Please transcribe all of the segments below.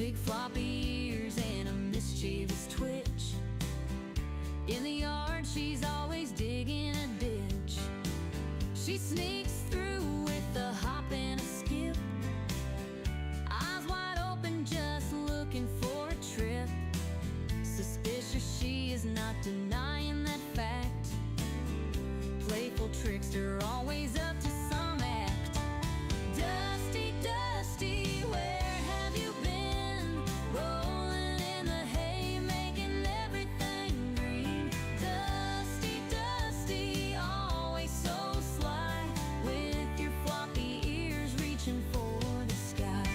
big floppy ears and a mischievous twitch. In the yard she's always digging a ditch. She sneaks through with a hop and a skip, eyes wide open just looking for a trip. Suspicious she is not denying that fact. Playful trickster always up to some act. Dusty, Dusty, where have you been? Rolling in the hay, making everything green. Dusty, Dusty, always so sly, with your floppy ears reaching for the sky.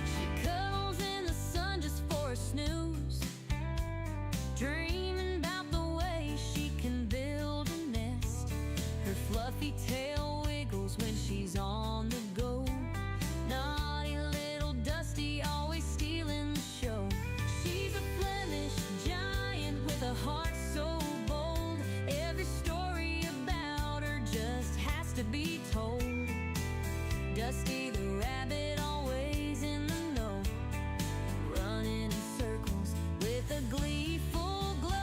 She cuddles in the sun just for a snooze, dreaming about the way she can build a nest. Her fluffy tail wiggles when she's on the go. Naughty little Dusty, always stealing the show. She's a Flemish giant with a heart so bold. Every story about her just has to be told. Dusty the rabbit, always in the know, running in circles with a gleeful glow.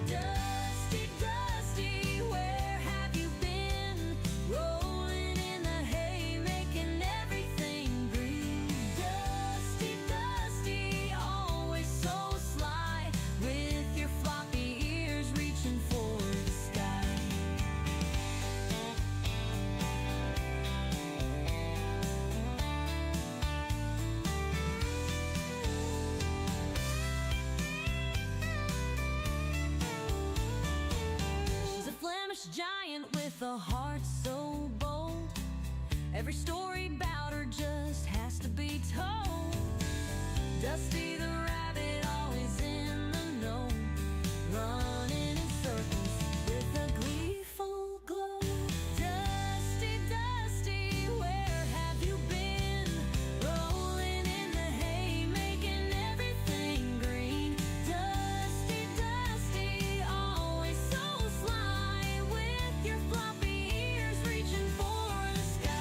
Dusty, Dusty, where have you been? Rolling in the hay, making everything green. Dusty, Dusty, always so sly, with your floppy ears reaching for the sky. She's a Flemish giant with a heart so bold. Every story about her just has to be told. Dusty the rabbit, always in the know, running in circles with a gleeful glow. Dusty, Dusty, where have you been? Rolling in the hay, making everything green. Dusty, Dusty, always so sly, with your floppy ears reaching for the sky.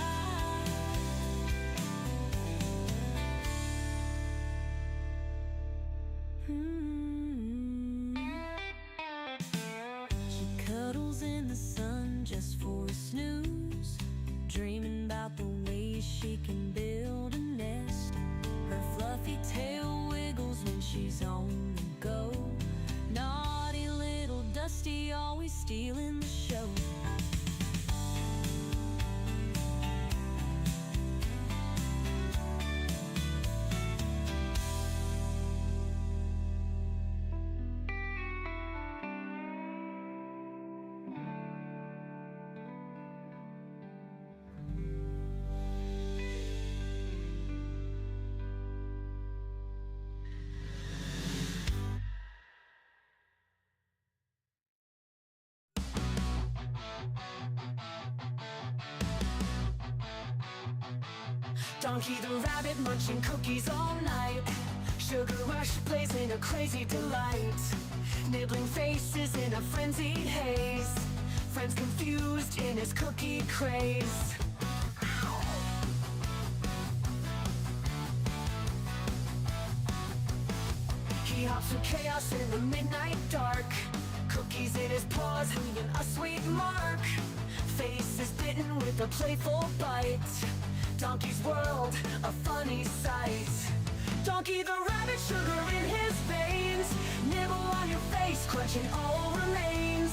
She cuddles in the sun just for a snooze, dreaming about the ways she can build a nest. Her fluffy tail wiggles when she's on the go. Naughty little Dusty, always stealing the show. Donkey the rabbit munching cookies all night. Sugar rush plays in a crazy delight. Nibbling faces in a frenzied haze. Friends confused in his cookie craze. He hops through chaos in the midnight dark. Cookies in his paws, leaving a sweet mark. Face is bitten with a playful bite. Donkey's world, a funny sight. Donkey the rabbit, sugar in his veins. Nibble on your face, crunching all remains.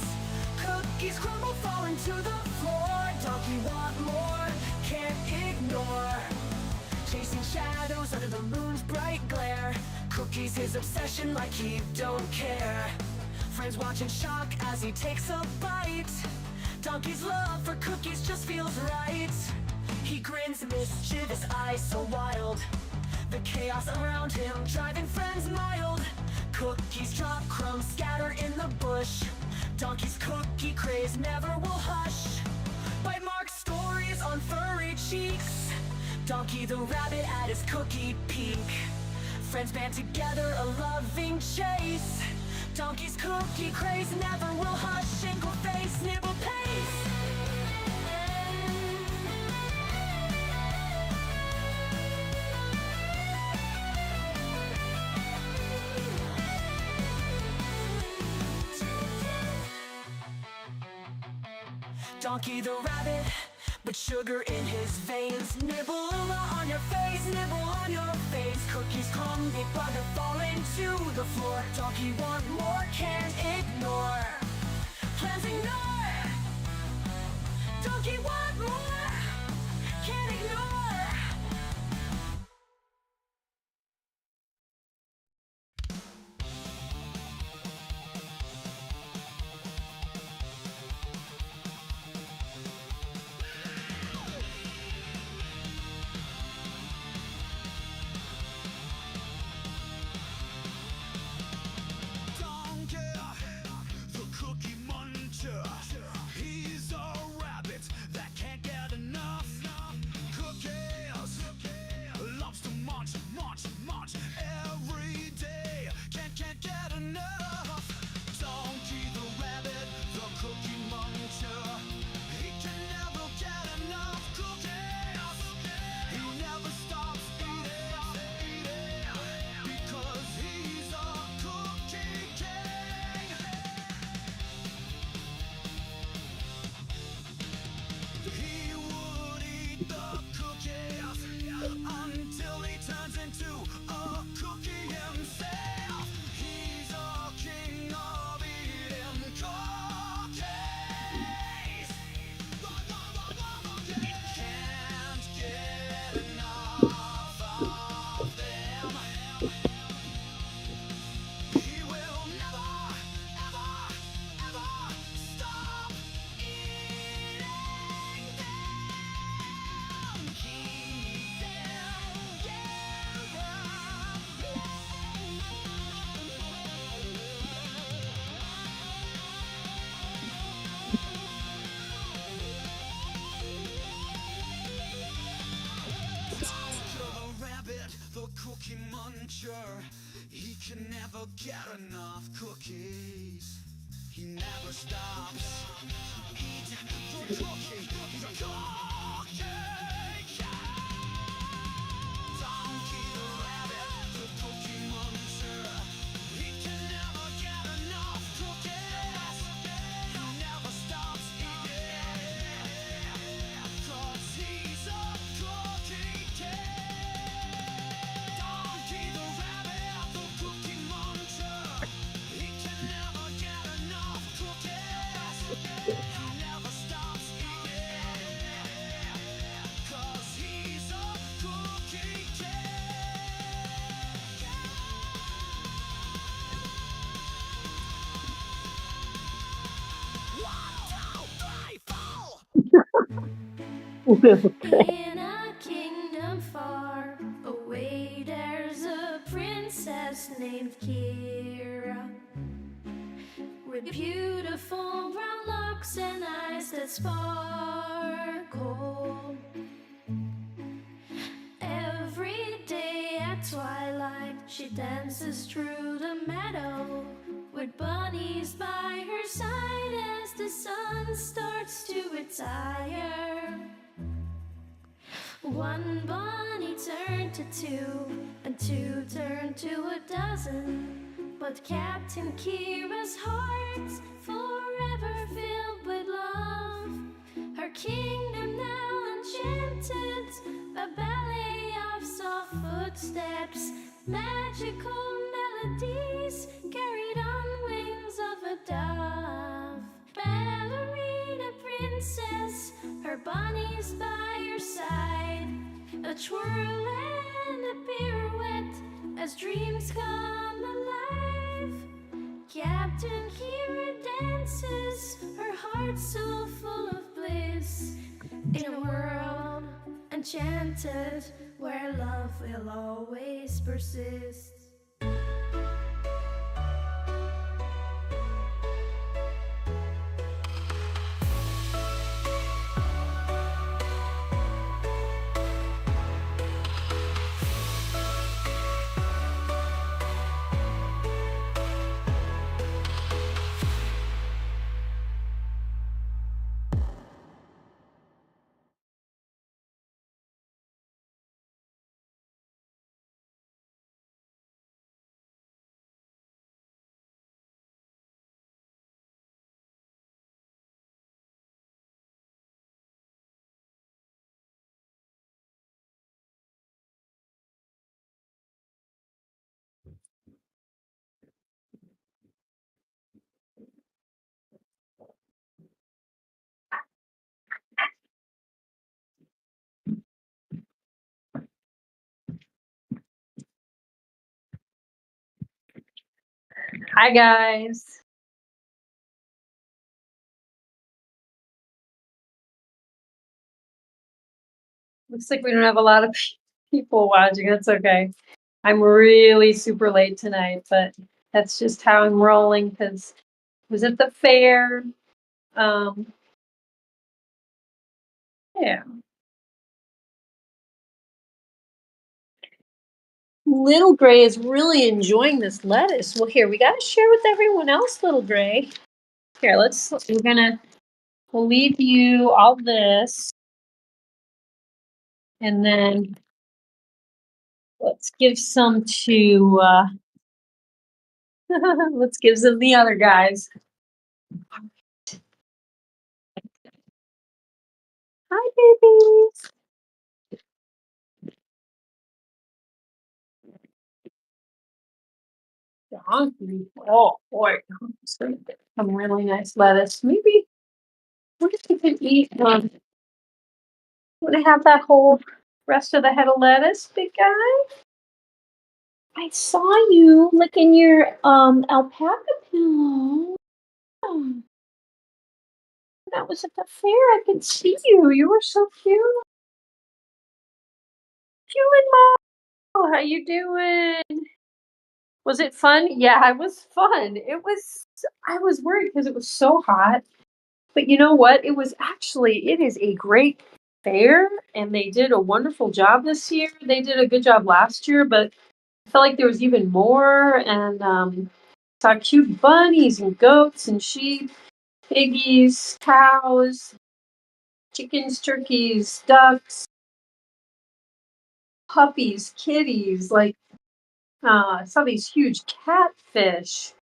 Cookies crumble, falling to the floor. Donkey want more, can't ignore. Chasing shadows under the moon's bright glare. Cookies his obsession, like he don't care. Friends watch in shock as he takes a bite. Donkey's love for cookies just feels right. He grins, mischievous eyes so wild. The chaos around him driving friends mild. Cookies drop, crumbs scatter in the bush. Donkey's cookie craze never will hush. Bite marks, stories on furry cheeks. Donkey the rabbit at his cookie peak. Friends band together, a loving chase. Donkey's cookie craze never will hush and go face, nibble pace. Donkey the rabbit, but sugar in his veins. Nibble on your face, nibble on your face. Cookies crumble but they're falling to the floor. Donkey want more, can't ignore. Plans ignore. Donkey want more, can't ignore. Cookie muncher, he can never get enough cookies. He never stops. Eat the cookie, he's a cookie cat. Donkey the rabbit, the cookie muncher, he can never get enough cookies. He never stops eating, 'cause he's a cookie cat. In a kingdom far away, there's a princess named Kira, with beautiful brown locks and eyes that sparkle. Every day at twilight, she dances through the meadow with bunnies by her side as the sun starts to retire. One bunny turned to two, and two turned to a dozen. But Captain Kira's heart's forever filled with love. Her kingdom now enchanted, a ballet of soft footsteps, magical melodies carried on wings of a dove. Ballerina princess, her bunnies by her side, a twirl and a pirouette as dreams come alive. Captain Kira dances, her heart so full of bliss, in a world enchanted where love will always persist. Hi, guys. Looks like we don't have a lot of people watching. That's okay. I'm really super late tonight, but that's just how I'm rolling because I was at the fair. Um, yeah. Little Gray is really enjoying this lettuce. Well, here, we got to share with everyone else, Little Gray. Here, we'll leave you all this, and then let's give some to, let's give some to the other guys. Hi, babies. Donkey. Oh boy, some really nice lettuce. Maybe what if we could eat? Want to have that whole rest of the head of lettuce, big guy? I saw you licking your alpaca pillow. Oh, that was at the fair. I could see you. You were so cute. You and Mom. How you doing? Was it fun? Yeah, it was fun. It was. I was worried because it was so hot. But you know what? It is a great fair, and they did a wonderful job this year. They did a good job last year, but I felt like there was even more, and saw cute bunnies and goats and sheep, piggies, cows, chickens, turkeys, ducks, puppies, kitties. I saw these huge catfish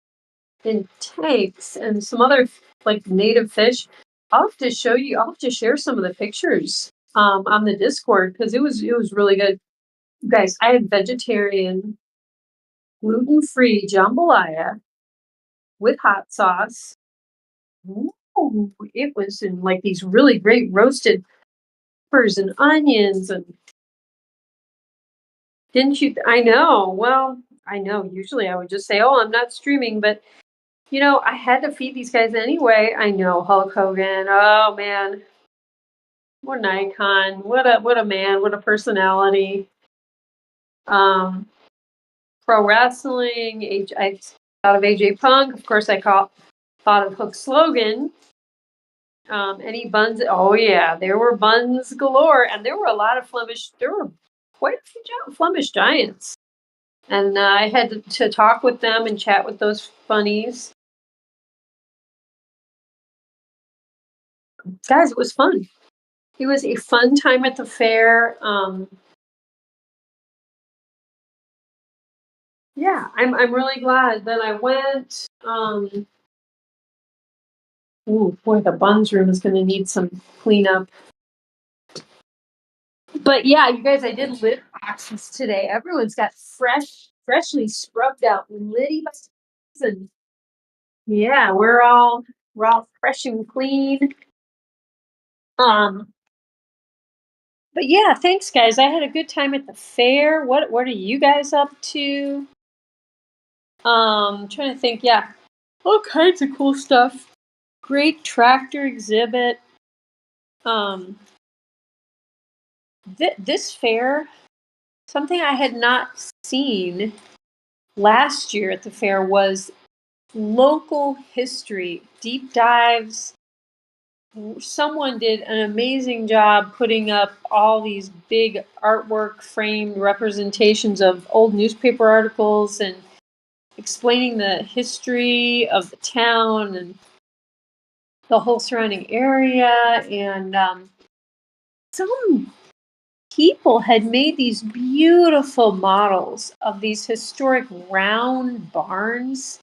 in tanks and some other like native fish. I'll have to share some of the pictures on the Discord because it was really good. You guys, I had vegetarian, gluten-free jambalaya with hot sauce. Ooh, it was in like these really great roasted peppers and onions and didn't you I know. Well, I know usually I would just say, "Oh, I'm not streaming," but I had to feed these guys anyway. I know Hulk Hogan. Oh man, what an icon! What a man! What a personality! Um, Pro wrestling. I thought of AJ Punk. Of course, thought of Hook's slogan. Any Bunz? Oh yeah, there were Bunz galore, and there were a lot of Flemish. There were quite a few Flemish giants, and I had to talk with them and chat with those funnies. Guys, it was fun. It was a fun time at the fair. Yeah, I'm really glad that I went. Ooh, boy, the Bunz room is going to need some cleanup. But yeah, you guys, I did lid boxes today. Everyone's got freshly scrubbed out liddy boxes, and yeah, we're all fresh and clean. Um, but yeah, thanks guys. I had a good time at the fair. What are you guys up to? Trying to think. Yeah, all kinds of cool stuff. Great tractor exhibit. Um, this fair, something I had not seen last year at the fair was local history deep dives. Someone did an amazing job putting up all these big artwork framed representations of old newspaper articles and explaining the history of the town and the whole surrounding area. And some people had made these beautiful models of these historic round barns,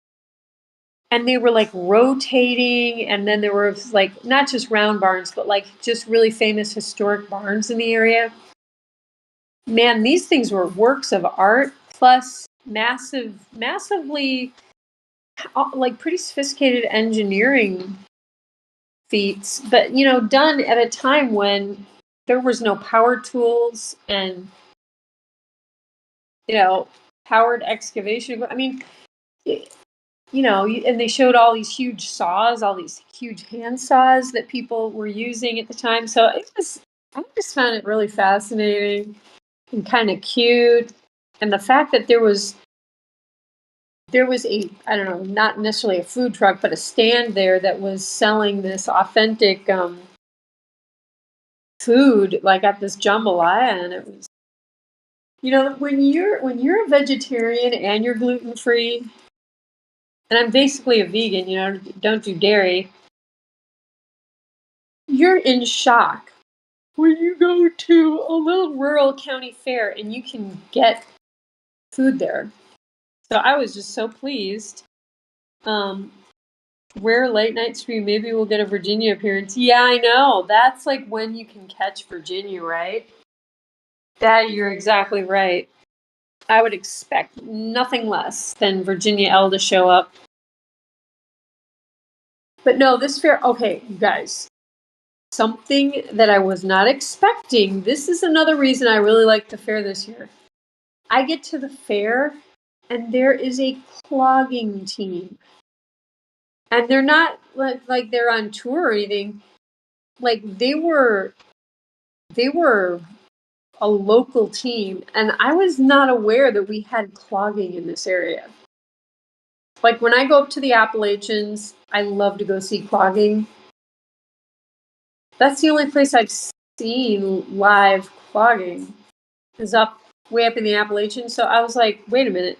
and they were like rotating, and then there were like not just round barns but like just really famous historic barns in the area. Man, these things were works of art plus massively like pretty sophisticated engineering feats, but done at a time when there was no power tools and powered excavation. I mean, and they showed all these huge saws, all these huge hand saws that people were using at the time. So I just found it really fascinating and kind of cute. And the fact that there was a, I don't know, not necessarily a food truck, but a stand there that was selling this authentic food, like at this jambalaya, and it was, when you're a vegetarian and you're gluten free, and I'm basically a vegan, don't do dairy, you're in shock when you go to a little rural county fair and you can get food there. So I was just so pleased. Rare late night stream. Maybe we'll get a Virginia appearance. Yeah, I know. That's like when you can catch Virginia, right? That you're exactly right. I would expect nothing less than Virginia L to show up. But no, this fair, okay, you guys, something that I was not expecting. This is another reason I really like the fair this year. I get to the fair and there is a clogging team. And they're not like they're on tour or anything. Like they were a local team, and I was not aware that we had clogging in this area. Like when I go up to the Appalachians, I love to go see clogging. That's the only place I've seen live clogging is way up in the Appalachians. So I was like, wait a minute,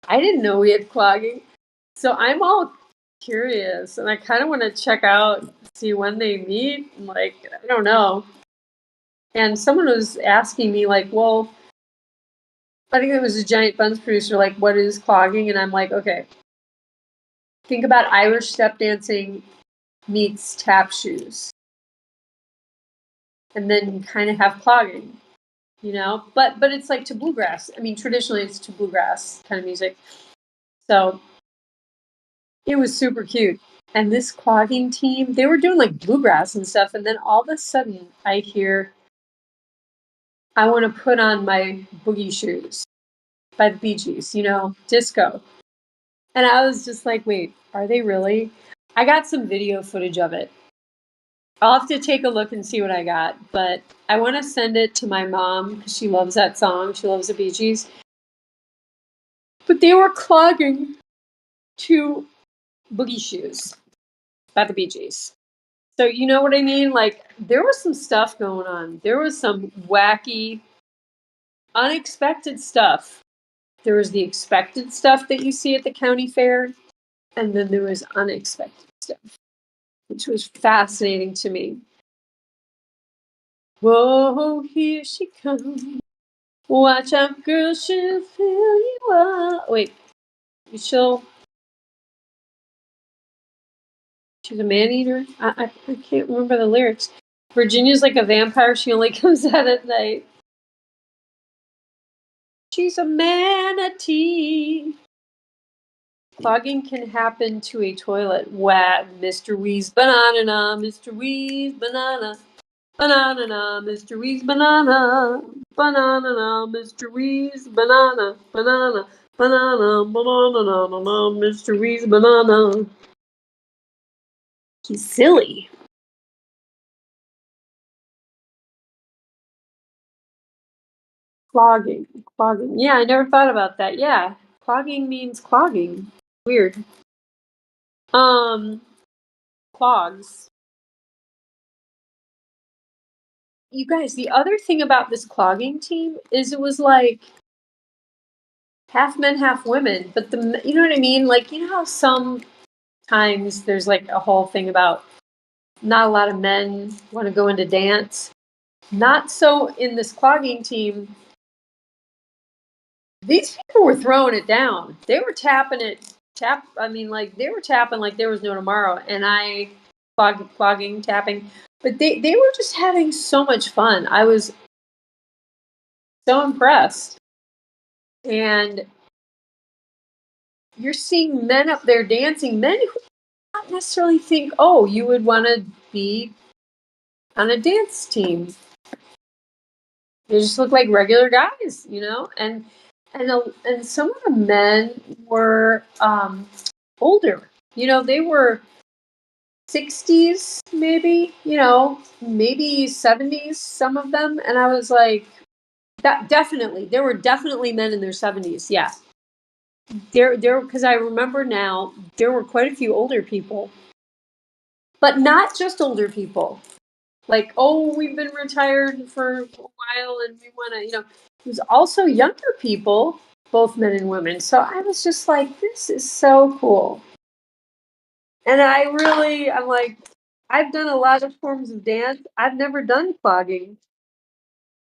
I didn't know we had clogging. So I'm all curious, and I kind of want to check out, see when they meet. Like, I don't know. And someone was asking me, like, well, I think it was a giant Bunz producer, like, what is clogging? And I'm like, okay, think about Irish step dancing meets tap shoes. And then you kind of have clogging, But it's like to bluegrass. I mean, traditionally it's to bluegrass kind of music. So it was super cute. And this clogging team, they were doing like bluegrass and stuff. And then all of a sudden I hear, I want to put on my boogie shoes by the Bee Gees, disco. And I was just like, wait, are they really? I got some video footage of it. I'll have to take a look and see what I got. But I want to send it to my mom because she loves that song. She loves the Bee Gees. But they were clogging to Boogie Shoes by the Bee Gees. So you know what I mean? Like, there was some stuff going on. There was some wacky, unexpected stuff. There was the expected stuff that you see at the county fair, and then there was unexpected stuff, which was fascinating to me. Whoa, here she comes. Watch out, girl, she'll fill you up. Wait, she's a man-eater? I can't remember the lyrics. Virginia's like a vampire. She only comes out at night. She's a manatee. Clogging can happen to a toilet. Wow, Mr. Wee's banana, Mr. Wee's banana. Banana, Mr. Wee's banana. Banana, Mr. Wee's banana. Banana, banana, banana, Mr. Wee's banana. He's silly. Clogging. Yeah, I never thought about that. Yeah, clogging means clogging. Weird. Clogs. You guys, the other thing about this clogging team is it was like half men, half women. But you know what I mean? Like, you know how sometimes there's like a whole thing about not a lot of men want to go into dance. Not so in this clogging team. These people were throwing it down. They were tapping it. They were tapping like there was no tomorrow. And clogging, tapping. But they were just having so much fun. I was so impressed. And you're seeing men up there dancing, men who not necessarily think, oh, you would want to be on a dance team. They just look like regular guys, and some of the men were older. They were 60s, maybe, maybe 70s, some of them. And I was like, that definitely, there were definitely men in their 70s. Yeah. Because I remember now, there were quite a few older people, but not just older people. Like, oh, we've been retired for a while and we want to, it was also younger people, both men and women. So I was just like, this is so cool. And I'm like, I've done a lot of forms of dance. I've never done clogging.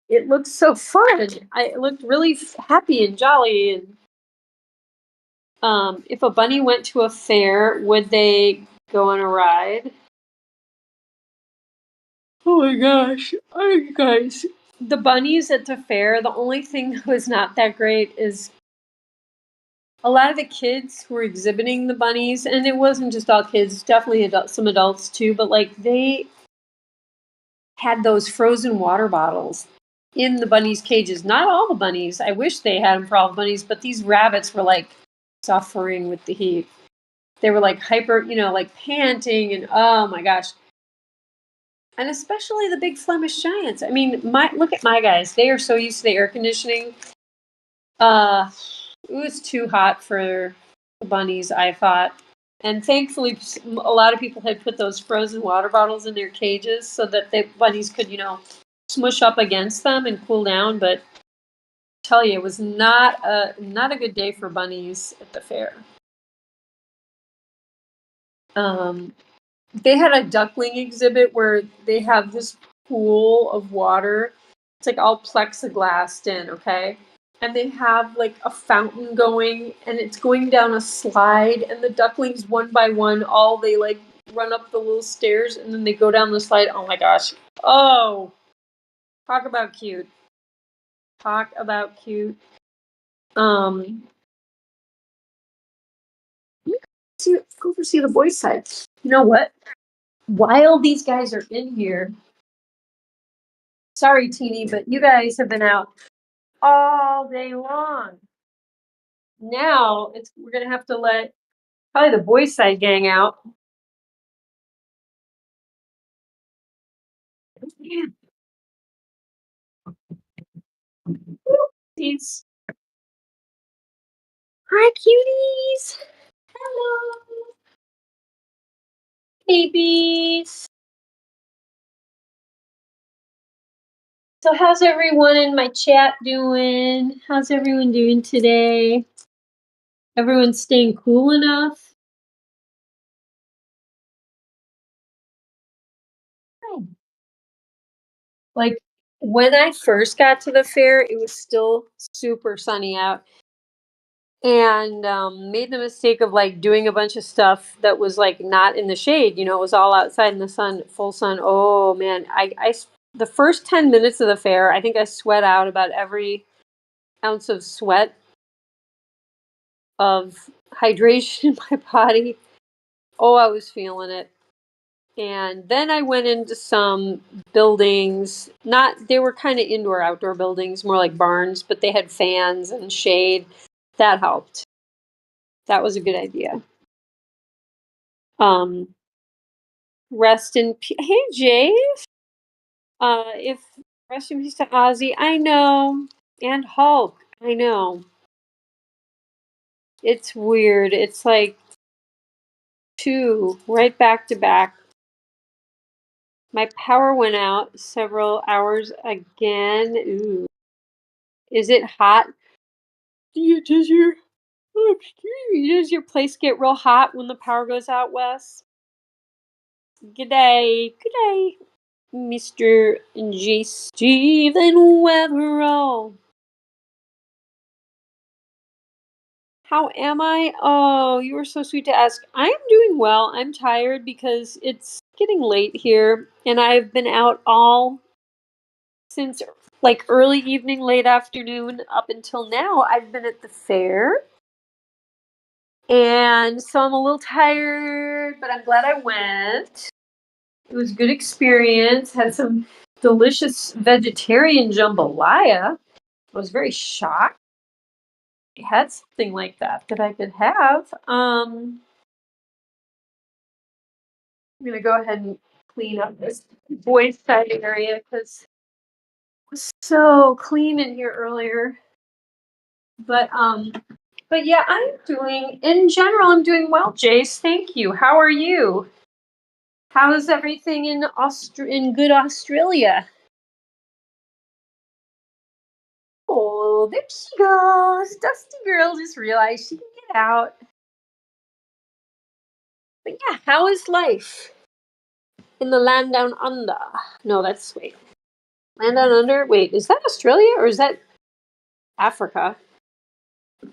It looked so fun. It looked really happy and jolly. And if a bunny went to a fair, would they go on a ride? Oh my gosh. Oh, you guys. The bunnies at the fair, the only thing that was not that great is a lot of the kids who were exhibiting the bunnies, and it wasn't just all kids, definitely some adults too, but like they had those frozen water bottles in the bunnies' cages. Not all the bunnies. I wish they had them for all the bunnies, but these rabbits were like suffering with the heat. They were like hyper, like panting, and oh my gosh. And especially the big Flemish giants. I mean, look at my guys. They are so used to the air conditioning. It was too hot for the bunnies, I thought. And thankfully, a lot of people had put those frozen water bottles in their cages so that the bunnies could, smush up against them and cool down. But I tell you, it was not a good day for bunnies at the fair. They had a duckling exhibit where they have this pool of water. It's like all plexiglassed in, okay? And they have like a fountain going and it's going down a slide and the ducklings one by one they like run up the little stairs and then they go down the slide. Oh my gosh. Oh, talk about cute. Talk about cute. Um go over see the boys' side. You know what? While these guys are in here, sorry, Teeny, but you guys have been out all day long. Now we're gonna have to let probably the boys' side gang out. Yeah. These hi cuties. Hello, babies. So how's everyone in my chat doing? How's everyone doing today? Everyone staying cool enough? Like when I first got to the fair, it was still super sunny out. And made the mistake of like doing a bunch of stuff that was like not in the shade. It was all outside in the sun, full sun. Oh man, the first 10 minutes of the fair, I think I sweat out about every ounce of sweat of hydration in my body. Oh, I was feeling it. And then I went into some buildings. They were kind of indoor outdoor buildings, more like barns, but they had fans and shade. That helped. That was a good idea. Um, Rest in peace. Hey, Jay. If rest in peace to Ozzy. I know. And Hulk. I know. It's weird. It's like two right back to back. My power went out several hours again. Ooh. Is it hot? Does your does your place get real hot when the power goes out, Wes? Good day. Good day. Mr. J. Stephen Weatherall. How am I? Oh, you were so sweet to ask. I'm doing well. I'm tired because it's getting late here, and I've been out all since like early evening, late afternoon, up until now. I've been at the fair, and so I'm a little tired, but I'm glad I went. It was a good experience. Had some delicious vegetarian jambalaya. I was very shocked I had something like that I could have. I'm gonna go ahead and clean up this boys' side area because it was so clean in here earlier. But yeah, in general, I'm doing well, Jace. Thank you. How are you? How is everything in good Australia? Oh, there she goes. Dusty girl just realized she can get out. But yeah, how is life in the land down under? No, wait. Land down under? Wait, is that Australia or is that Africa?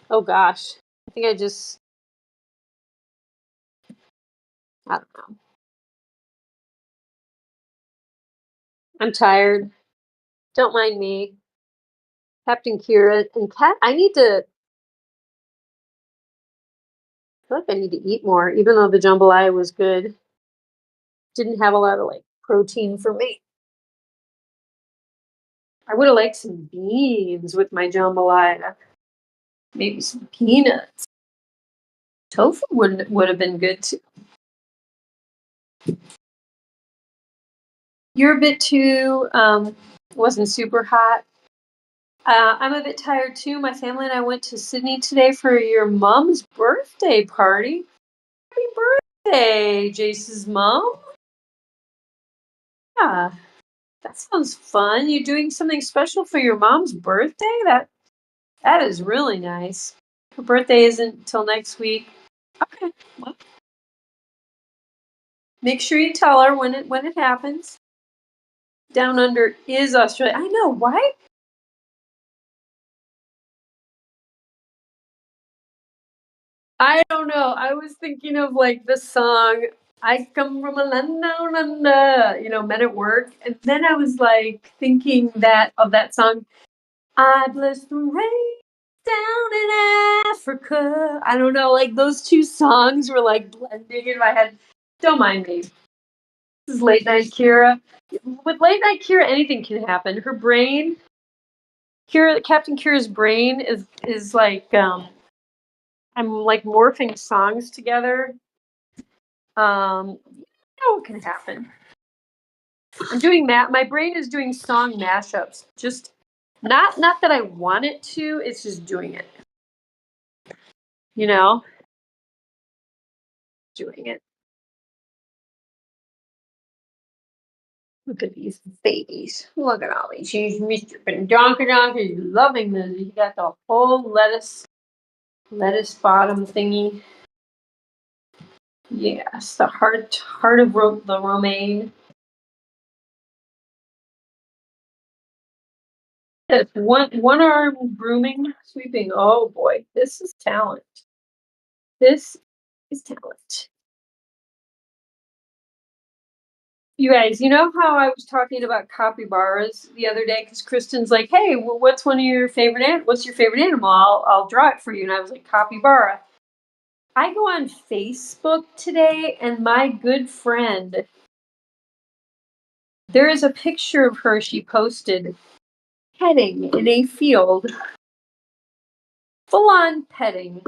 Oh gosh. I think I don't know. I'm tired. Don't mind me. Captain Kira and Cat, I feel like I need to eat more, even though the jambalaya was good. Didn't have a lot of like protein for me. I would have liked some beans with my jambalaya. Maybe some peanuts. Tofu would have been good too. You're a bit too wasn't super hot. I'm a bit tired too. My family and I went to Sydney today for your mom's birthday party. Happy birthday, Jace's mom. Yeah, that sounds fun. You're doing something special for your mom's birthday? That is really nice. Her birthday isn't till next week. Okay. Well, make sure you tell her when it happens. Down under is Australia. I know, why? I don't know. I was thinking of like the song I come from a land down under, Men at Work. And then I was like thinking of that song, I bless the rain down in Africa. I don't know, like those two songs were like blending in my head. Don't mind me. This is Late Night Kira. With Late Night Kira, anything can happen. Her brain, Captain Kira's brain is like I'm like morphing songs together. What can happen? I'm doing that. My brain is doing song mashups. Just not that I want it to. It's just doing it. You know, doing it. Look at these babies. Look at all these. He's Mr. Donkey. He's loving this. He got the whole lettuce bottom thingy. Yes, the heart of the romaine. Yes, one arm grooming, sweeping. Oh boy, this is talent. This is talent. You guys, you know how I was talking about capybaras the other day? Because Kristen's like, "Hey, what's what's your favorite animal? I'll draw it for you." And I was like, "Capybara." I go on Facebook today, and my good friend, there is a picture of her she posted petting in a field, full on petting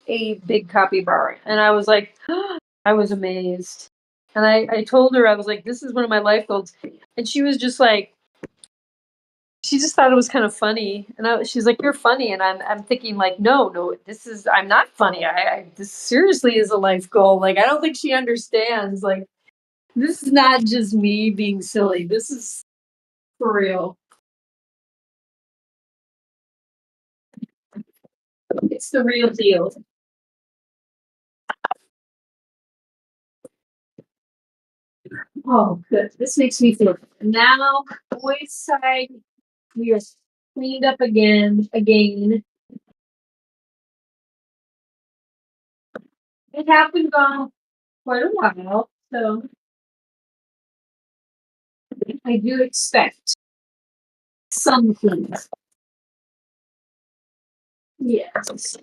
a big capybara. And I was like, I was amazed. And I told her, I was like, this is one of my life goals. And she was just like, she just thought it was kind of funny. And she's like, you're funny. And I'm thinking like, no, I'm not funny. This seriously is a life goal. Like, I don't think she understands. Like, this is not just me being silly. This is for real. It's the real deal. Oh, good. This makes me feel good. Now, boys' side, we are cleaned up again. It happened on quite a while, so I do expect some things. Yes.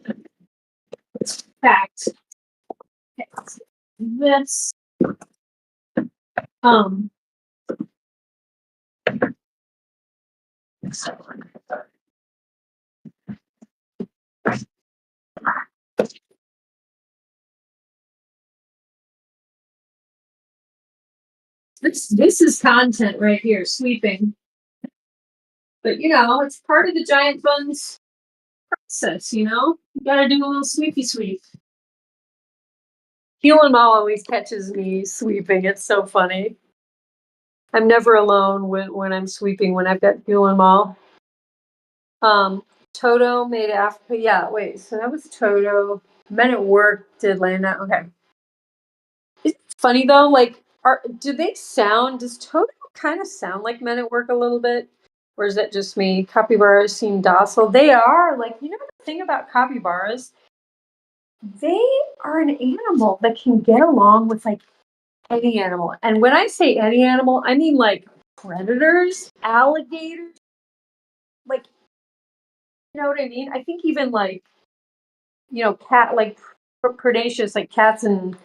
Fact. This um This is content right here, sweeping. But you know, it's part of the giant Bunz process, you know? You gotta do a little sweepy sweep. Heel and Mal always catches me sweeping. It's so funny. I'm never alone when I'm sweeping when I've got Heel and Mal. Toto made Africa. Yeah, wait, so that was Toto. Men at Work did Lana. Okay. It's funny though, like does Toto kind of sound like Men at Work a little bit? Or is that just me? Capybaras seem docile. They are, like, you know the thing about capybaras? They are an animal that can get along with like any animal. And when I say any animal, I mean like predators, alligators, like, you know what I mean? I think even like, you know, cat, like predaceous, like cats and,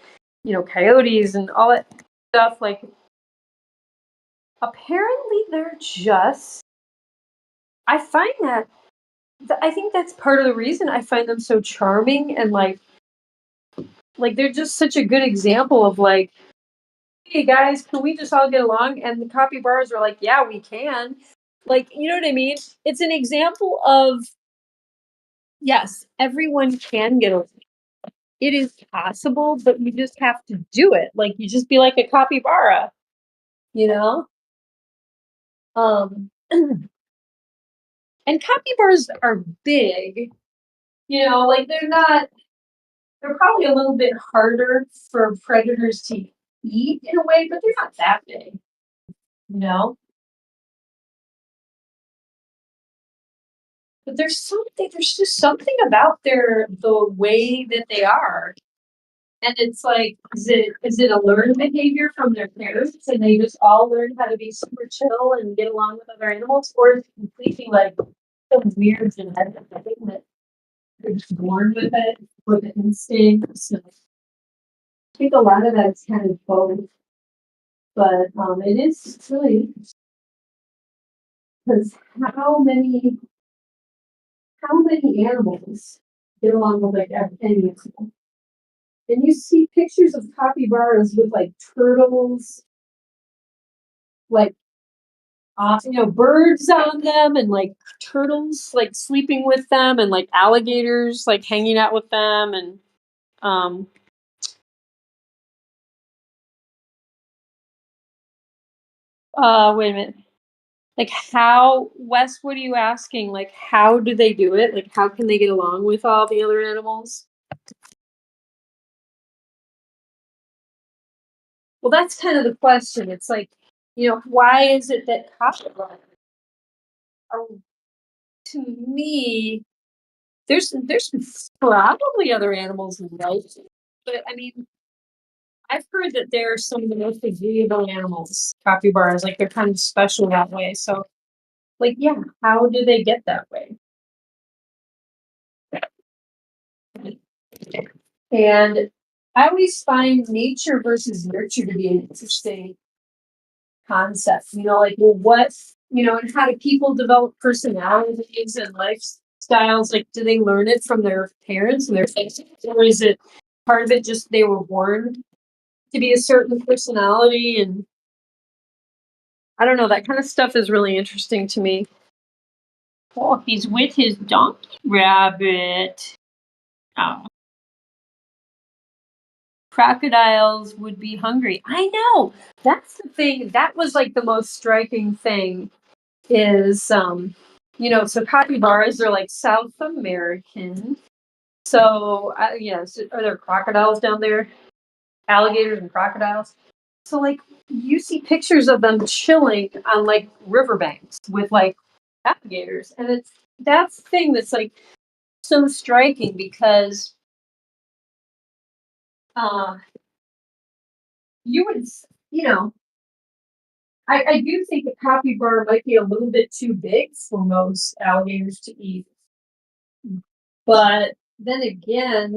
you know, coyotes and all that stuff. Like, apparently they're just, I find that, I think that's part of the reason I find them so charming and like they're just such a good example of like, hey guys, can we just all get along? And the capybaras are like, yeah, we can. Like, you know what I mean? It's an example of, yes, everyone can get along. It is possible, but you just have to do it. Like, you just be like a capybara, you know? And capybaras are big, you know, like they're probably a little bit harder for predators to eat in a way, but they're not that big, you know? But there's just something about the way that they are. And it's like, is it a learned behavior from their parents and they just all learn how to be super chill and get along with other animals? Or is it completely like some weird genetic thing that they're just born with it, with the instincts? And I think a lot of that's kind of both. But it is really because how many animals get along with like any animal? And you see pictures of capybaras with like turtles, like you know, birds on them, and like turtles like sleeping with them, and like alligators like hanging out with them, and um, wait a minute. Like how, Wes, what are you asking? Like how do they do it? Like how can they get along with all the other animals? Well, that's kind of the question. It's like, you know, why is it that capybaras are, to me, there's probably other animals like it, but I mean, I've heard that they're some of the most agreeable animals, capybaras. Like they're kind of special that way. So, like, yeah, how do they get that way? And I always find nature versus nurture to be an interesting concept. You know, like, well, what, you know, and how do people develop personalities and lifestyles? Like, do they learn it from their parents and their parents, or is it part of it just they were born to be a certain personality? And I don't know, that kind of stuff is really interesting to me. Oh, he's with his donkey rabbit. Oh. Crocodiles would be hungry. I know. That's the thing. That was like the most striking thing is you know, so capybaras are like South American. So yes, are there crocodiles down there? Alligators and crocodiles. So like you see pictures of them chilling on like riverbanks with like alligators, and that's the thing that's like so striking because uh you would, you know, I do think a capybara might be a little bit too big for most alligators to eat, but then again,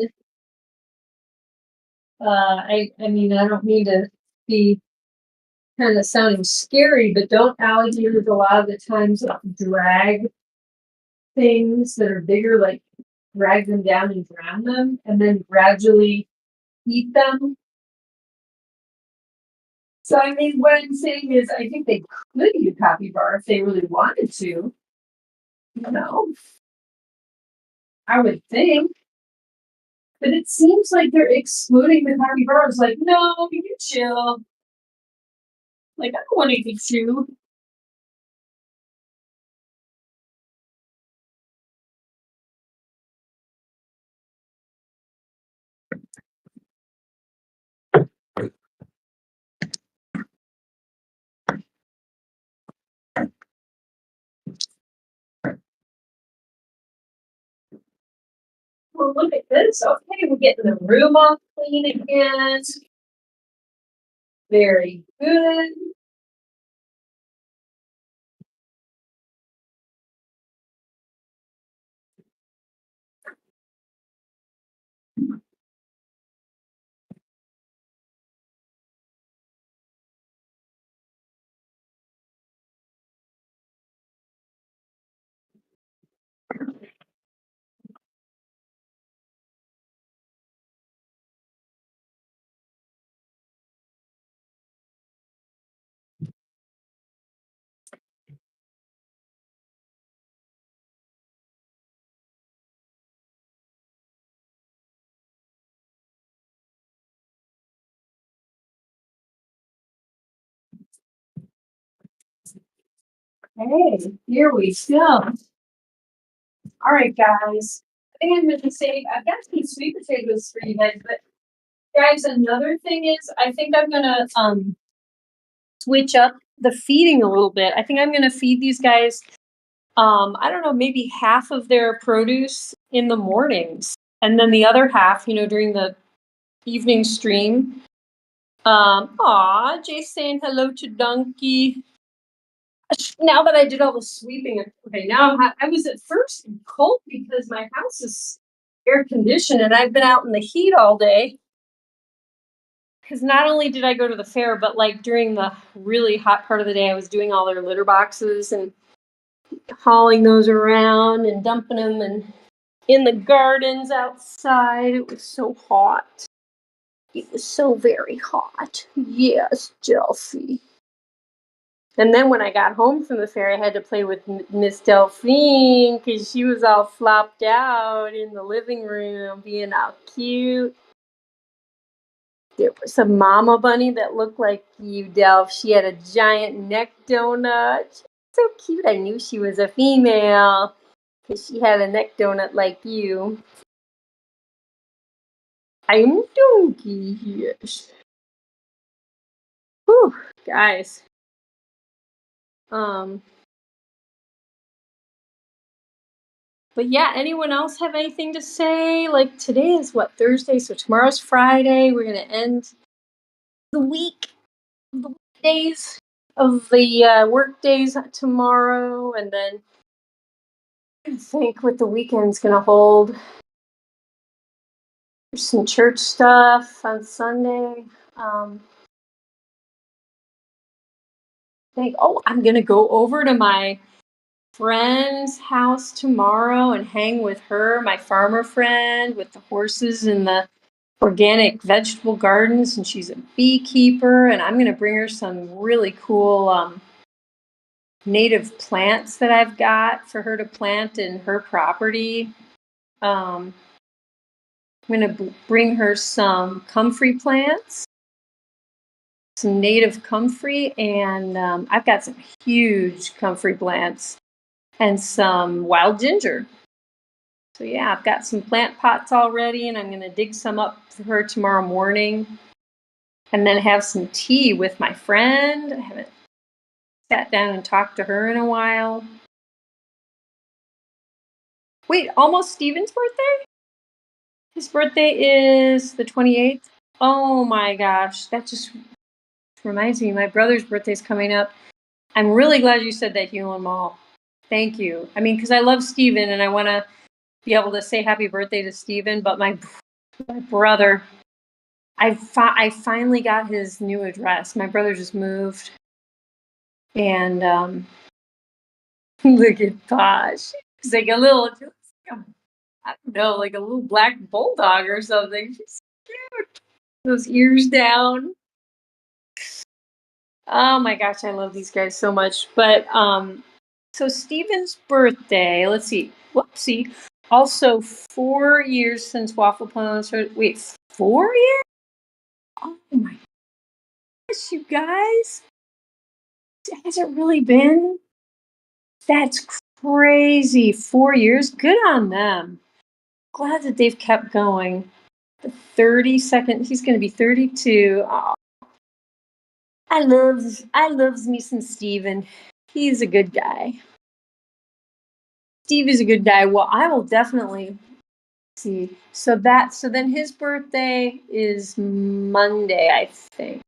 I mean, I don't mean to be kind of sounding scary, but don't alligators a lot of the times like drag things that are bigger, like drag them down and drown them, and then gradually eat them? So I mean, what I'm saying is, I think they could eat a capybara if they really wanted to. You know, I would think. But it seems like they're excluding the capybaras. Like, no, you can chill. Like, I don't want to get you. Well, look at this. Okay, we're getting the room all clean again. Very good. Hey, here we go. All right, guys. I think I'm gonna save. I've got some sweet potatoes for you guys, but guys, another thing is, I think I'm gonna switch up the feeding a little bit. I think I'm gonna feed these guys. I don't know, maybe half of their produce in the mornings, and then the other half, during the evening stream. Jay's saying hello to Donkey. Now that I did all the sweeping, okay, now I was at first cold because my house is air conditioned and I've been out in the heat all day. Because not only did I go to the fair, but like during the really hot part of the day, I was doing all their litter boxes and hauling those around and dumping them and in the gardens outside. It was so hot. It was so very hot. Yes, Delphine. And then when I got home from the fair, I had to play with Miss Delphine because she was all flopped out in the living room, being all cute. There was a mama bunny that looked like you, Delph. She had a giant neck donut. So cute. I knew she was a female because she had a neck donut like you. I'm Donkey, yes. Whew, guys. But yeah, anyone else have anything to say? Like today is what, Thursday, so tomorrow's Friday. We're gonna end the week, the days of the work days tomorrow, and then I think what the weekend's gonna hold. There's some church stuff on Sunday. I'm gonna go over to my friend's house tomorrow and hang with her, my farmer friend with the horses and the organic vegetable gardens, and she's a beekeeper, and I'm going to bring her some really cool native plants that I've got for her to plant in her property. I'm going to bring her some comfrey plants, some native comfrey, and I've got some huge comfrey plants and some wild ginger. So yeah, I've got some plant pots already, and I'm going to dig some up for her tomorrow morning. And then have some tea with my friend. I haven't sat down and talked to her in a while. Wait, almost Steven's birthday? His birthday is the 28th. Oh my gosh, that just reminds me, my brother's birthday's coming up. I'm really glad you said that, Hewlin Mall. Thank you. I mean, because I love Steven and I want to be able to say happy birthday to Steven, but my brother, I finally got his new address. My brother just moved. And look at Posh. He's like a little, I don't know, like a little black bulldog or something. She's cute. Those ears down. Oh my gosh, I love these guys so much. But so Steven's birthday, let's see. Whoopsie. Also 4 years since Waffle Pone started. Wait, 4 years? Oh my gosh, you guys. Has it really been? That's crazy. 4 years. Good on them. Glad that they've kept going. The 32nd, he's gonna be 32. Aw, I loves me some Steven. He's a good guy. Steve is a good guy. Well, I will definitely see. So then his birthday is Monday, I think.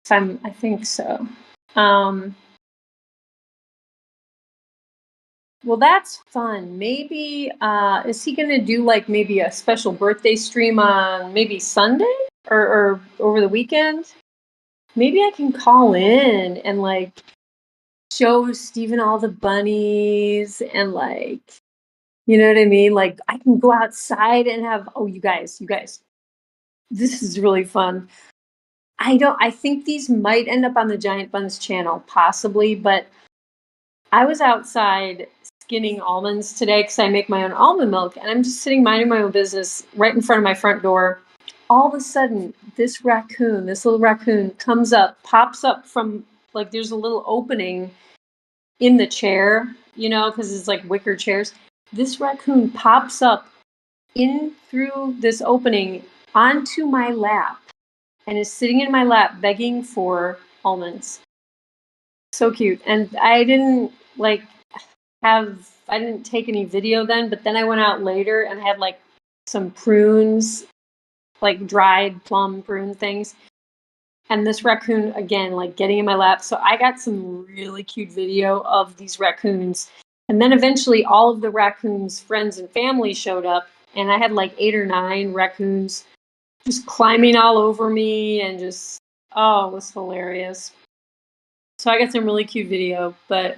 I think so. Um, well, that's fun. Maybe is he gonna do like maybe a special birthday stream on maybe Sunday or over the weekend? Maybe I can call in and like show Steven all the bunnies and like you know what I mean? Like I can go outside and have you guys, this is really fun. I think these might end up on the Giant Buns channel, possibly, but I was outside skinning almonds today because I make my own almond milk, and I'm just sitting minding my own business right in front of my front door. All of a sudden, this little raccoon, comes up, pops up from like there's a little opening in the chair, because it's like wicker chairs. This raccoon pops up in through this opening onto my lap and is sitting in my lap begging for almonds. So cute. And I didn't take any video then, but then I went out later and had like some prunes, like dried plum prune things. And this raccoon again, like getting in my lap. So I got some really cute video of these raccoons. And then eventually all of the raccoons' friends and family showed up, and I had like 8 or 9 raccoons just climbing all over me and just it was hilarious. So I got some really cute video, but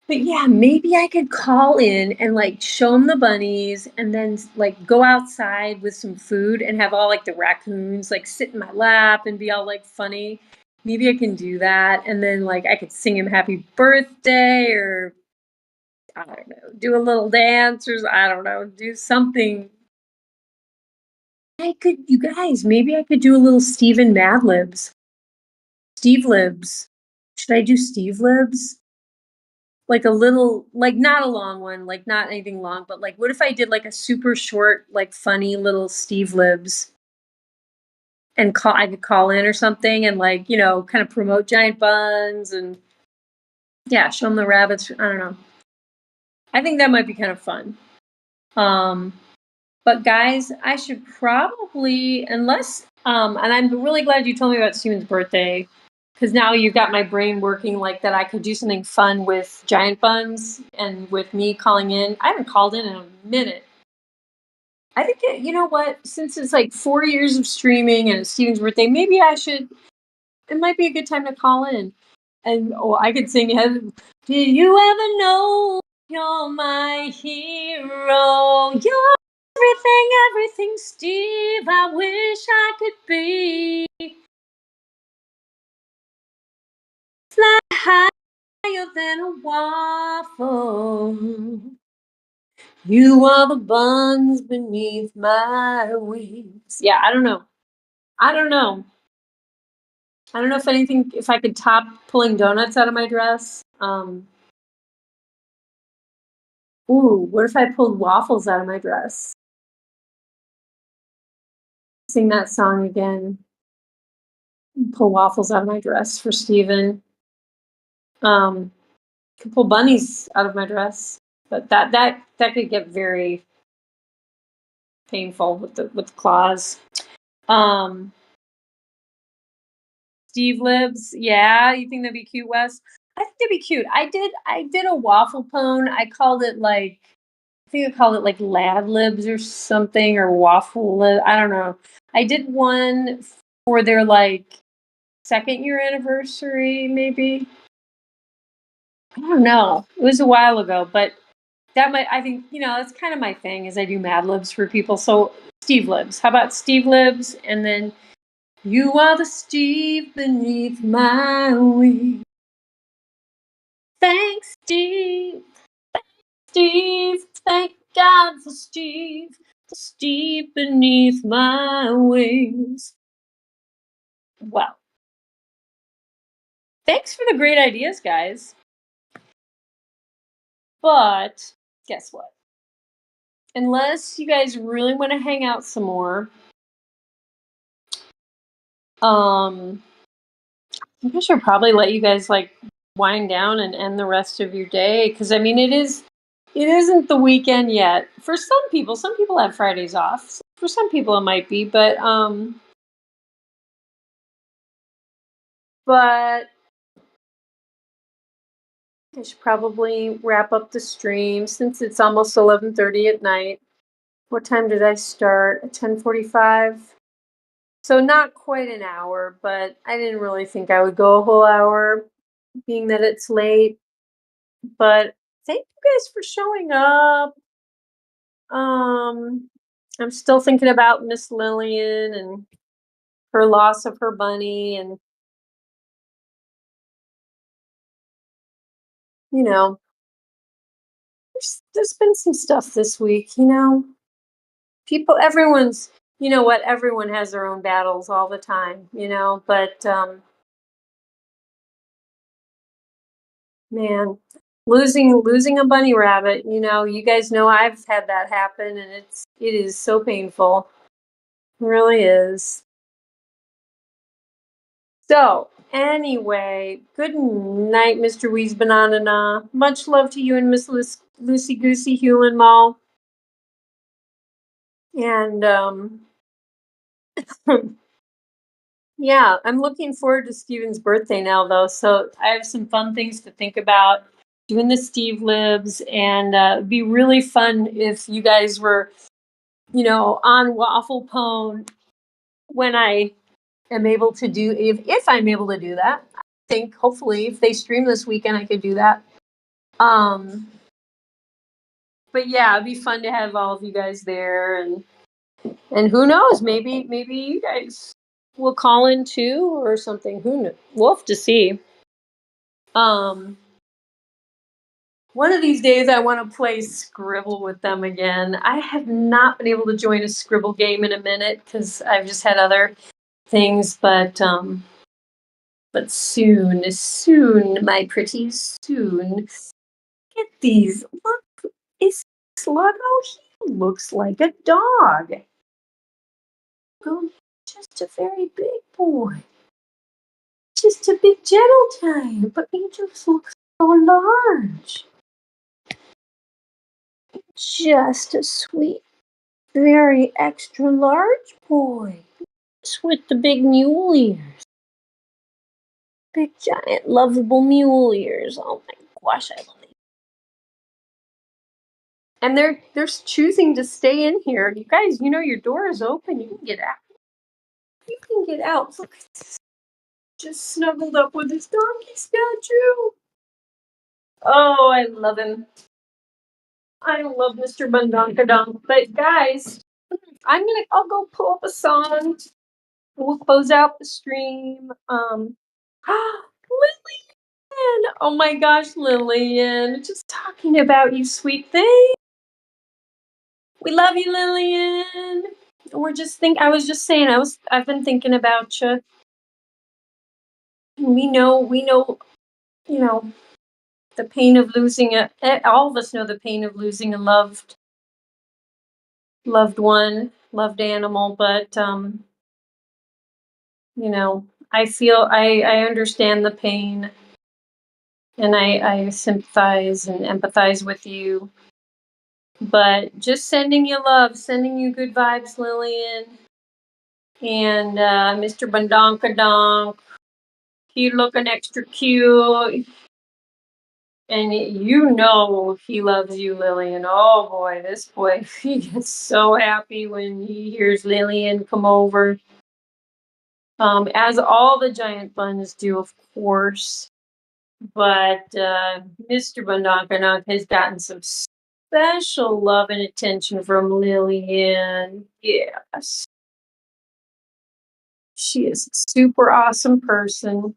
yeah, maybe I could call in and like show them the bunnies and then like go outside with some food and have all like the raccoons like sit in my lap and be all like funny. Maybe I can do that, and then like I could sing him happy birthday, or I don't know, do a little dance, or I don't know, do something. You guys, maybe I could do a little Steven Mad Libs. Steve Libs. Should I do Steve Libs? Like a little, like not a long one, like not anything long, but like what if I did like a super short, like funny little Steve Libs, and I could call in or something and like, kind of promote Giant Buns and yeah, show them the rabbits. I don't know. I think that might be kind of fun. Um, but guys, I should probably, and I'm really glad you told me about Steven's birthday, because now you've got my brain working like that I could do something fun with Giant Buns and with me calling in. I haven't called in a minute. I think, you know what, since it's like 4 years of streaming and it's Steven's birthday, maybe it might be a good time to call in. And I could sing, did you ever know you're my hero? You're everything, Steve, I wish I could be. Fly higher than a waffle. You are the buns beneath my wings. Yeah, I don't know. I don't know. I don't know if I could top pulling donuts out of my dress. Ooh, what if I pulled waffles out of my dress? Sing that song again. Pull waffles out of my dress for Steven. Could pull bunnies out of my dress, but that could get very painful with the claws. Um, Steve Libs, yeah, you think that'd be cute, Wes? I think that'd be cute. I did a waffle pone. I think I called it like Lad Libs or something, or Waffle Lib. I don't know. I did one for their like 2nd-year anniversary, maybe. I don't know. It was a while ago, but I think, that's kind of my thing, is I do Mad Libs for people. So Steve Libs. How about Steve Libs? And then You are the Steve beneath my wing. Thanks, Steve. Steve. Thank God for Steve. The Steve beneath my wings. Well, thanks for the great ideas, guys. But guess what? Unless you guys really want to hang out some more, I think I should probably let you guys like wind down and end the rest of your day, because I mean it isn't the weekend yet. For some people have Fridays off. For some people it might be, but I should probably wrap up the stream since it's almost 11:30 at night. What time did I start? At 10:45. So not quite an hour, but I didn't really think I would go a whole hour, being that it's late. But thank you guys for showing up. Um, I'm still thinking about Miss Lillian and her loss of her bunny, and you know, there's been some stuff this week. Everyone's, you know what, everyone has their own battles all the time. But man, losing a bunny rabbit. You guys know I've had that happen, and it is so painful. It really is. So, anyway, good night, Mr. Weeze Banana. Much love to you and Miss Lucy Goosey Hewlin Mall. And, yeah, I'm looking forward to Steven's birthday now, though. So, I have some fun things to think about doing the Steve Libs. And it'd be really fun if you guys were, on Waffle Pone when I am able to do, if I'm able to do that. I think hopefully if they stream this weekend, I could do that. But yeah, it'd be fun to have all of you guys there, and who knows, maybe you guys will call in too or something. Who knows? We'll have to see. Um, One of these days I want to play Scribble with them again. I have not been able to join a Scribble game in a minute because I've just had other things, but soon, my pretties, soon. Look at these. Look, is Sluggo? He looks like a dog. Oh, just a very big boy. Just a big gentle giant, but he just looks so large. Just a sweet, very extra large boy. Just with the big mule ears. Big, giant, lovable mule ears. Oh my gosh, I love it. And they're choosing to stay in here. You guys, your door is open. You can get out. You can get out. Look, just snuggled up with his donkey statue. Oh, I love him. I love Mr. Bundonkadonk. But guys, I'll go pull up a song. We'll close out the stream. Lillian! Oh my gosh, Lillian. Just talking about you, sweet thing. We love you, Lillian. I was just saying, I've been thinking about you. We know, the pain of losing all of us know the pain of losing a loved one, loved animal, but I understand the pain, and I sympathize and empathize with you. But just sending you love, sending you good vibes, Lillian. And Mr. Bundonkadonk, he looking extra cute. And he loves you, Lillian. Oh boy, this boy, he gets so happy when he hears Lillian come over. As all the giant buns do, of course. But Mr. Bundonkadonk has gotten some special love and attention from Lillian. Yes. She is a super awesome person.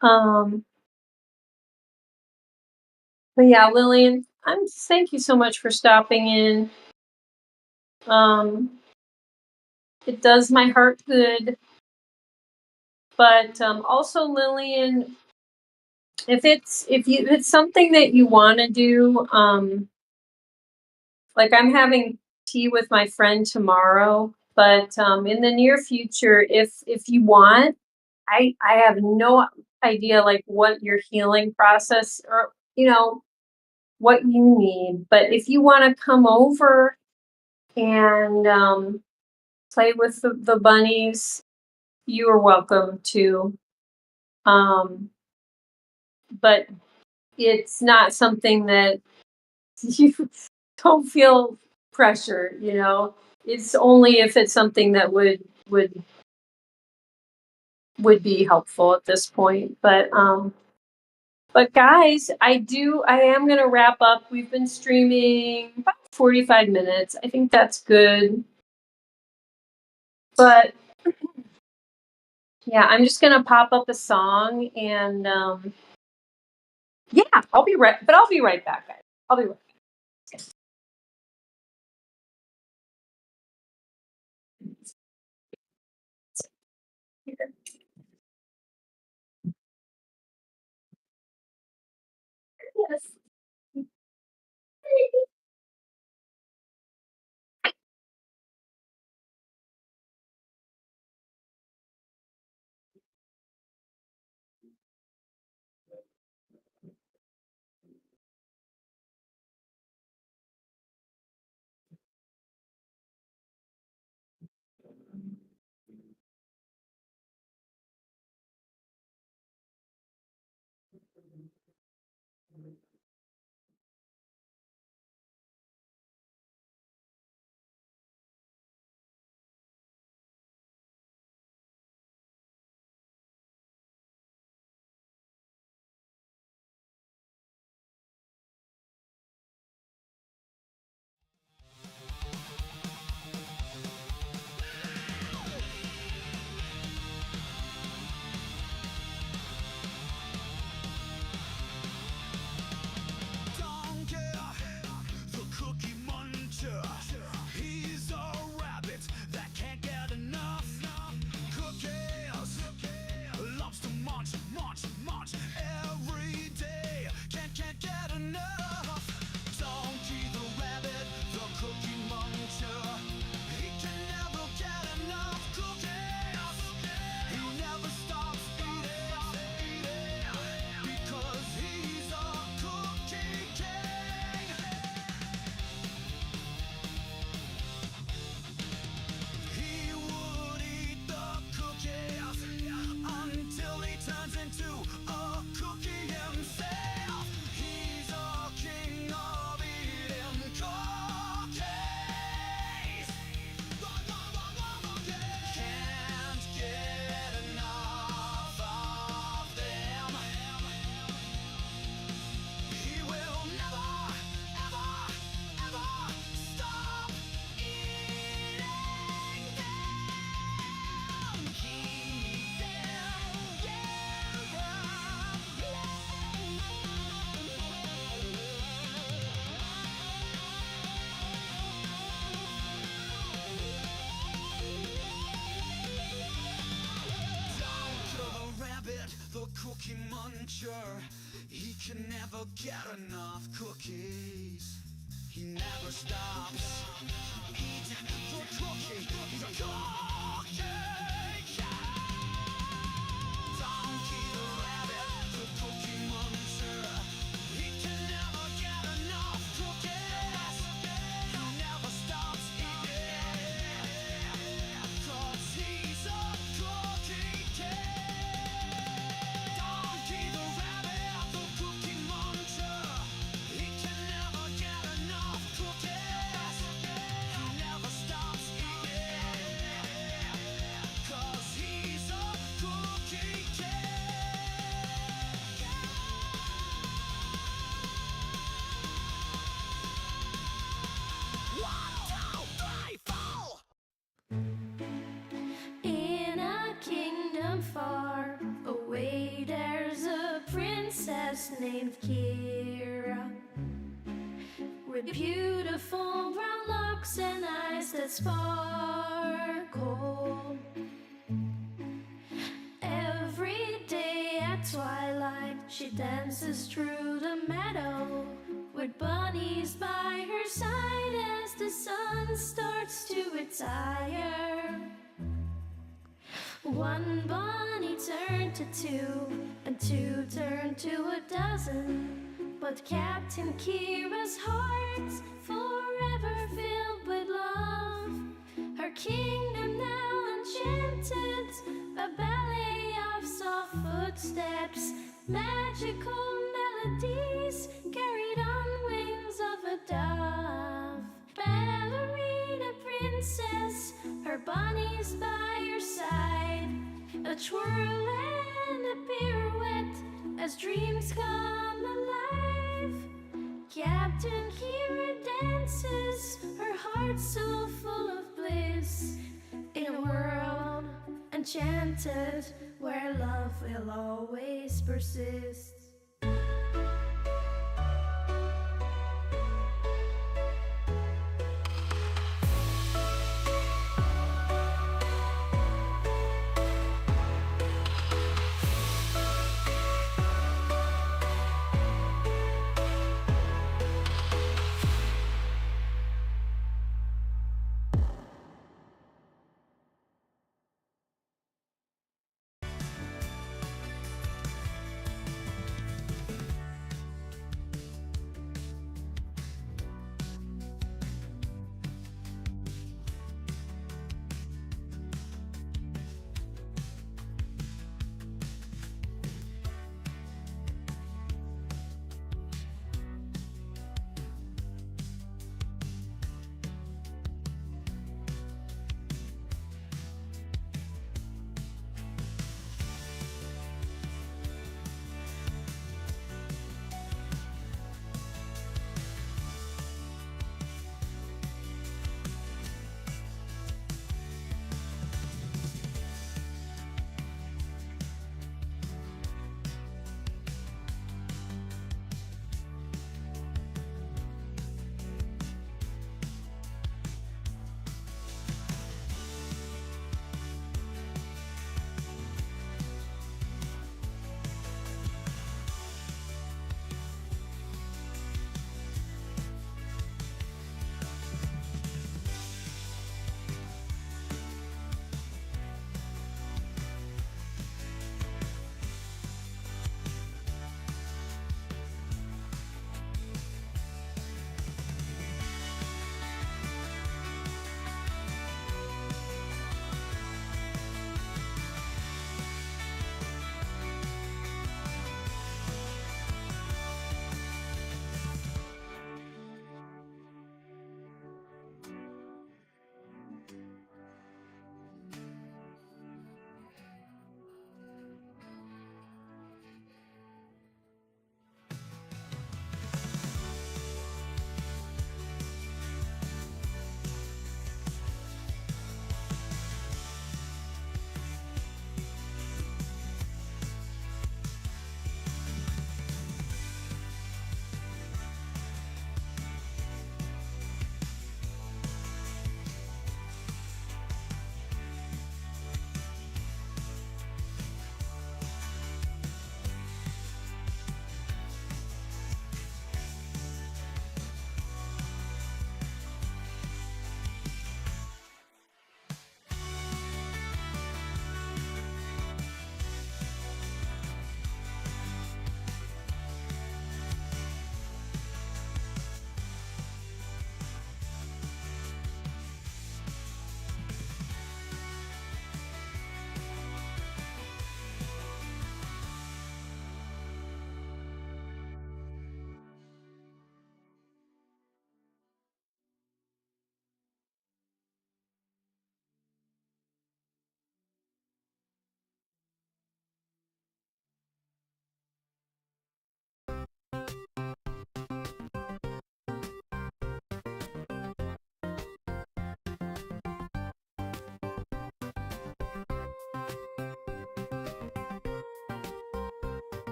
Um, but yeah, Lillian, thank you so much for stopping in. Um, it does my heart good. But also, Lillian, if it's something that you want to do, like I'm having tea with my friend tomorrow, but in the near future, if you want, I have no idea like what your healing process or what you need, but if you want to come over and play with the bunnies, you are welcome to. Um, but it's not something that you don't feel pressure, It's only if it's something that would be helpful at this point. But guys, I am gonna wrap up. We've been streaming about 45 minutes. I think that's good. But yeah, I'm just gonna pop up a song and yeah, I'll be right back, guys. I'll be right back. Yes. The cookie muncher. He's a rabbit that can't get enough cookies. Loves to munch, munch, munch every day. Can't get enough. Donkey the rabbit, the cookie muncher. He can never get enough cookies. He never stops eating because he's a cookie king. He would eat the cookies until he turns into a cookie himself. He's a king of eating cookies. Can't get enough of them. He will never, ever, ever stop eating them. Keep them, Down to the rabbit, the cookie muncher. He can never get enough cookies. He never stops eating the cookie. He's a cookie king. Donkey the rabbit, the cookie muncher. He can never get enough cookies. He never stops eating 'cause he's a cookie king. Donkey the rabbit, the cookie muncher. He can never get enough cookies. He never stops eating named Kira, with beautiful brown locks and eyes that sparkle. Every day at twilight, she dances through the meadow, with bunnies by her side as the sun starts to retire. One bunny turned to two, and two turned to a dozen. But Captain Kira's heart's forever filled with love. Her kingdom now enchanted, a ballet of soft footsteps, magical melodies carried on wings of a dove. Ballerina princess, her bunnies by her side, a twirl and a pirouette as dreams come alive. Captain Kira dances, her heart so full of bliss, in a world enchanted where love will always persist.